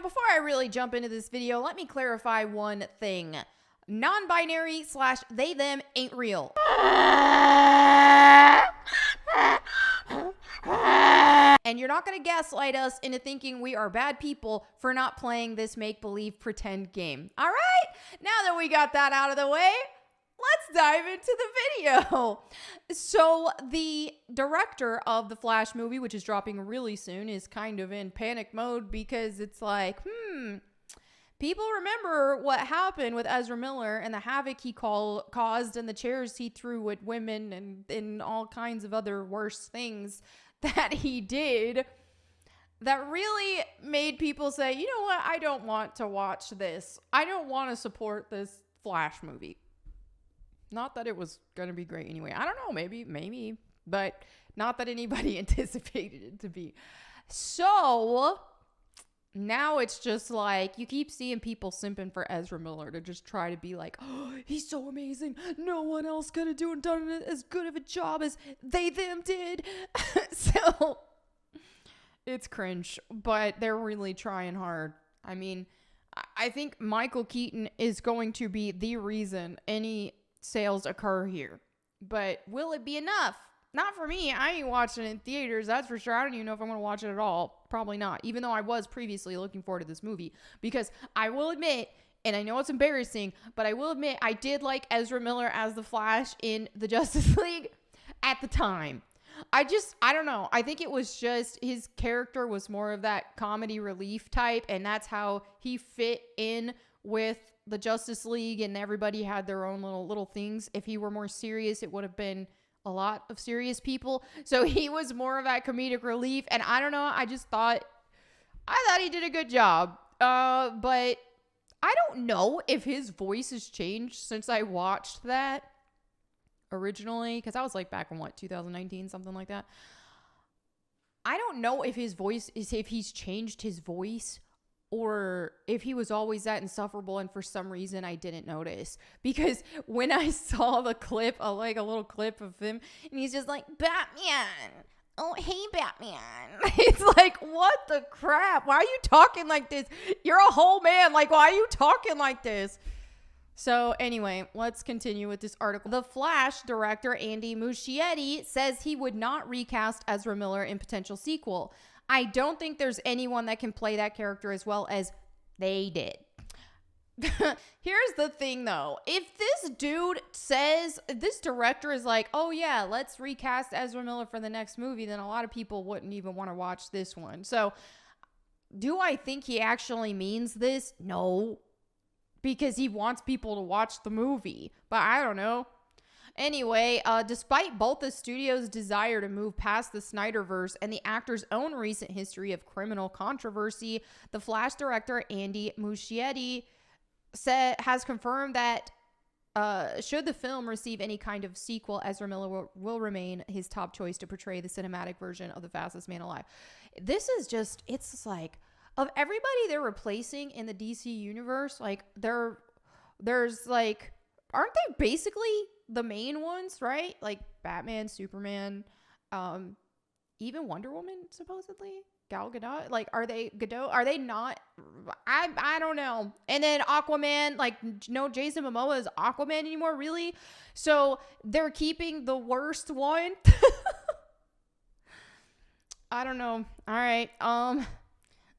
before I really jump into this video, let me clarify one thing. Non-binary / they them ain't real. And you're not going to gaslight us into thinking we are bad people for not playing this make-believe pretend game. All right? Now that we got that out of the way, let's dive into the video. So the director of the Flash movie, which is dropping really soon, is kind of in panic mode because it's like, people remember what happened with Ezra Miller and the havoc he caused and the chairs he threw at women and all kinds of other worse things that he did that really made people say, you know what, I don't want to watch this. I don't want to support this Flash movie. Not that it was going to be great anyway. I don't know, maybe, but not that anybody anticipated it to be. So now it's just like you keep seeing people simping for Ezra Miller to just try to be like, oh, he's so amazing. No one else could have done as good of a job as they them did. So it's cringe, but they're really trying hard. I mean, I think Michael Keaton is going to be the reason any sales occur here. But will it be enough? Not for me. I ain't watching it in theaters, that's for sure. I don't even know if I'm going to watch it at all. Probably not. Even though I was previously looking forward to this movie. Because I will admit, and I know it's embarrassing, but I will admit I did like Ezra Miller as the Flash in the Justice League at the time. I don't know. I think it was just his character was more of that comedy relief type. And that's how he fit in with the Justice League. And everybody had their own little things. If he were more serious, it would have been a lot of serious people. So he was more of that comedic relief. And I don't know. I thought he did a good job. But I don't know if his voice has changed since I watched that originally. Because I was like back in 2019, something like that. I don't know if he's changed his voice or if he was always that insufferable and for some reason I didn't notice. Because when I saw the clip, like a little clip of him, and he's just like, Batman. Oh, hey, Batman. It's like, what the crap? Why are you talking like this? You're a whole man. Like, why are you talking like this? So anyway, let's continue with this article. The Flash director, Andy Muschietti, says he would not recast Ezra Miller in potential sequel. I don't think there's anyone that can play that character as well as they did. Here's the thing, though. If this director is like, oh, yeah, let's recast Ezra Miller for the next movie, then a lot of people wouldn't even want to watch this one. So do I think he actually means this? No, because he wants people to watch the movie. But I don't know. Anyway, despite both the studio's desire to move past the Snyderverse and the actor's own recent history of criminal controversy, the Flash director Andy Muschietti has confirmed that should the film receive any kind of sequel, Ezra Miller will remain his top choice to portray the cinematic version of the fastest man alive. This is just, it's like, of everybody they're replacing in the DC universe, like, there's like, aren't they basically the main ones, right? Like Batman, Superman, even Wonder Woman, supposedly. Gal Gadot, like, are they not? I don't know. And then Aquaman, like, no Jason Momoa is Aquaman anymore, really? So they're keeping the worst one. I don't know. All right.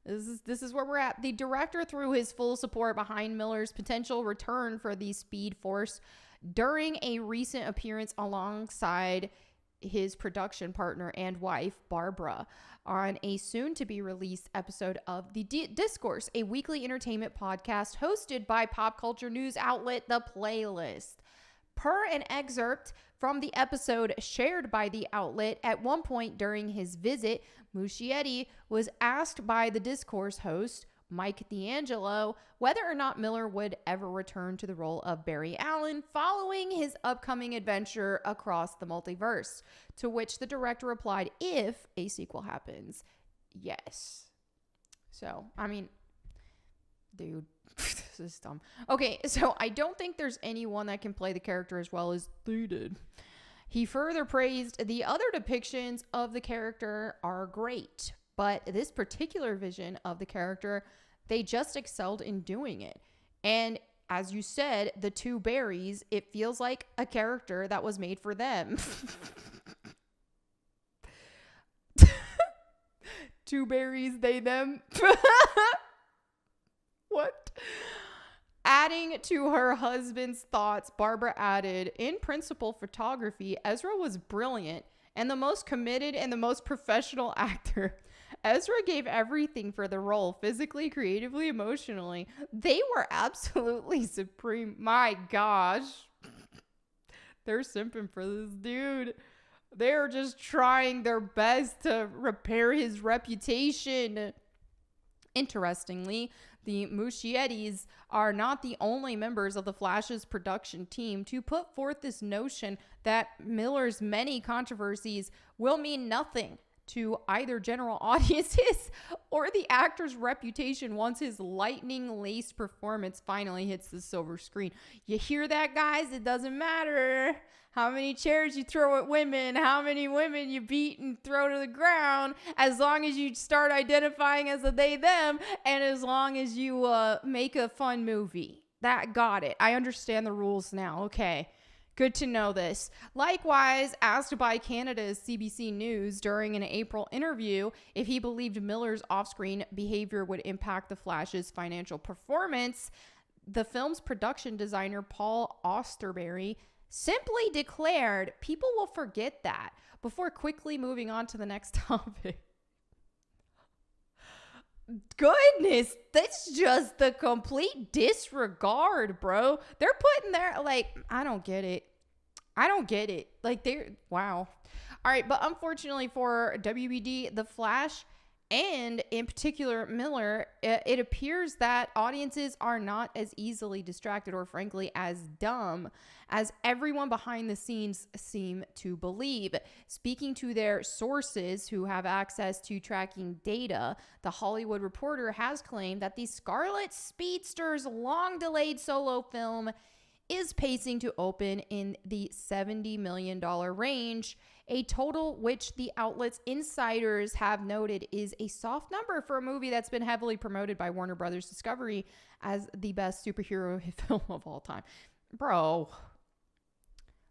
This is where we're at. The director threw his full support behind Miller's potential return for the Speed Force during a recent appearance alongside his production partner and wife, Barbara, on a soon-to-be-released episode of The Discourse, a weekly entertainment podcast hosted by pop culture news outlet The Playlist. Per an excerpt from the episode shared by the outlet, at one point during his visit, Muschietti was asked by the Discourse host, Mike D'Angelo, whether or not Miller would ever return to the role of Barry Allen following his upcoming adventure across the multiverse, to which the director replied, if a sequel happens, yes. So, I mean, dude, this is dumb. Okay, so I don't think there's anyone that can play the character as well as they did. He further praised the other depictions of the character are great, but this particular vision of the character They just excelled in doing it. And as you said, the two berries, it feels like a character that was made for them. Two berries, they, them. What? Adding to her husband's thoughts, Barbara added, in principal photography, Ezra was brilliant and the most committed and the most professional actor. Ezra gave everything for the role, physically, creatively, emotionally. They were absolutely supreme. My gosh. They're simping for this dude. They're just trying their best to repair his reputation. Interestingly, the Muschiettis are not the only members of the Flash's production team to put forth this notion that Miller's many controversies will mean nothing to either general audiences or the actor's reputation once his lightning-laced performance finally hits the silver screen. You hear that, guys? It doesn't matter how many chairs you throw at women, how many women you beat and throw to the ground, as long as you start identifying as a they, them, and as long as you make a fun movie. That got it. I understand the rules now. Okay. Good to know this. Likewise, asked by Canada's CBC News during an April interview if he believed Miller's off-screen behavior would impact the Flash's financial performance, the film's production designer Paul Austerberry simply declared people will forget that, before quickly moving on to the next topic. Goodness, that's just the complete disregard, bro. They're putting their, like, I don't get it. Like, wow. All right, but unfortunately for WBD, The Flash, and in particular Miller, it appears that audiences are not as easily distracted or frankly as dumb as everyone behind the scenes seem to believe. Speaking to their sources who have access to tracking data, The Hollywood Reporter has claimed that the Scarlet Speedster's long-delayed solo film is pacing to open in the $70 million range, a total which the outlet's insiders have noted is a soft number for a movie that's been heavily promoted by Warner Brothers Discovery as the best superhero film of all time. Bro,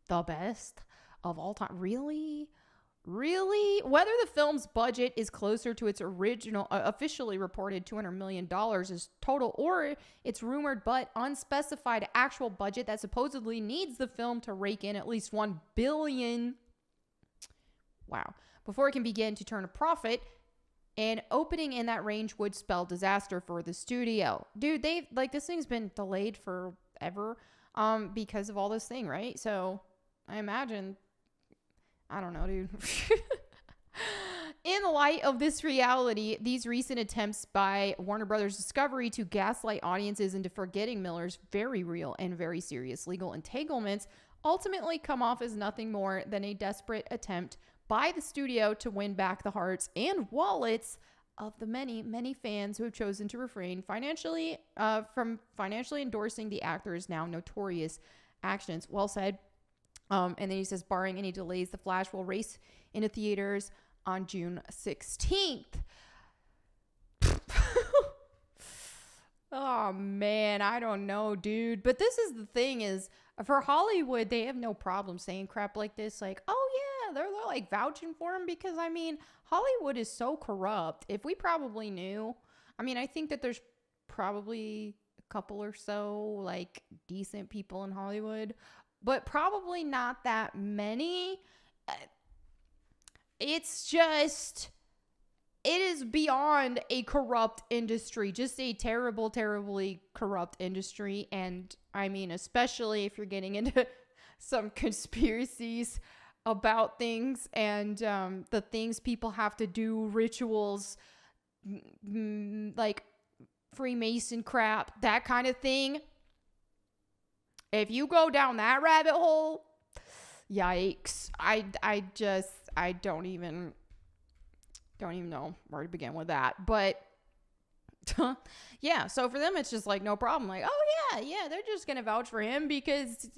the best of all time? Really? Whether the film's budget is closer to its original, officially reported $200 million is total, or its rumored but unspecified actual budget that supposedly needs the film to rake in at least $1 billion. Wow. Before it can begin to turn a profit, and opening in that range would spell disaster for the studio. Dude, this thing's been delayed forever because of all this thing, right? So I imagine, I don't know, dude. In light of this reality, these recent attempts by Warner Brothers Discovery to gaslight audiences into forgetting Miller's very real and very serious legal entanglements ultimately come off as nothing more than a desperate attempt by the studio to win back the hearts and wallets of the many, many fans who have chosen to refrain from financially endorsing the actor's now notorious actions. Well said. And then he says, barring any delays, The Flash will race into theaters on June 16th. Oh, man, I don't know, dude. But this is the thing is, for Hollywood, they have no problem saying crap like this. Like, oh, yeah, they're like vouching for him because, I mean, Hollywood is so corrupt. If we probably knew, I mean, I think that there's probably a couple or so, like, decent people in Hollywood, but probably not that many. It's just, it is beyond a corrupt industry, just a terrible, terribly corrupt industry. And I mean, especially if you're getting into some conspiracies about things and the things people have to do, rituals, like Freemason crap, that kind of thing. If you go down that rabbit hole, yikes. I don't even know where to begin with that. But yeah, so for them, it's just like no problem. Like, oh yeah, they're just going to vouch for him because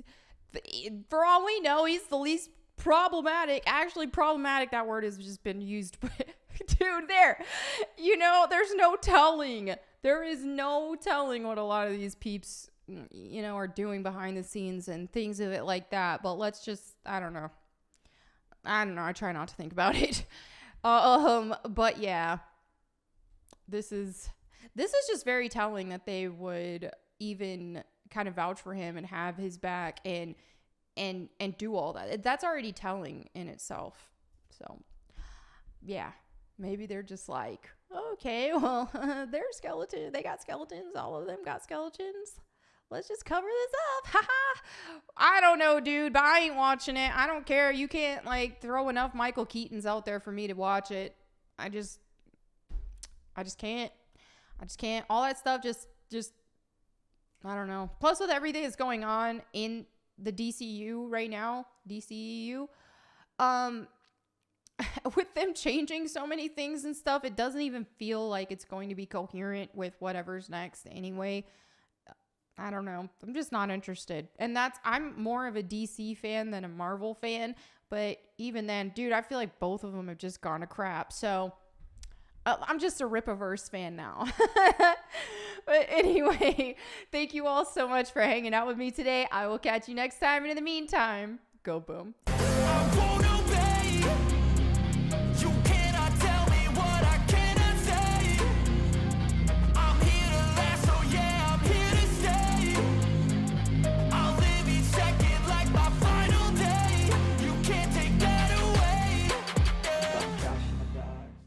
for all we know, he's the least problematic. Actually, problematic, that word has just been used. Dude, there's no telling There is no telling what a lot of these peeps, you know, are doing behind the scenes and things of it like that. But let's just, I don't know. I try not to think about it. But yeah, this is just very telling that they would even kind of vouch for him and have his back and do all that. That's already telling in itself. So yeah, maybe they're just like, okay, well, they're skeleton. They got skeletons. All of them got skeletons. Let's just cover this up. Haha. I don't know, dude, but I ain't watching it. I don't care. You can't like throw enough Michael Keatons out there for me to watch it. I just can't. I just can't. All that stuff just I don't know. Plus with everything that's going on in the DCU right now, DCEU, with them changing so many things and stuff, it doesn't even feel like it's going to be coherent with whatever's next anyway. I don't know. I'm just not interested. And I'm more of a DC fan than a Marvel fan. But even then, dude, I feel like both of them have just gone to crap. So I'm just a Rippaverse fan now. But anyway, thank you all so much for hanging out with me today. I will catch you next time. And in the meantime, go boom.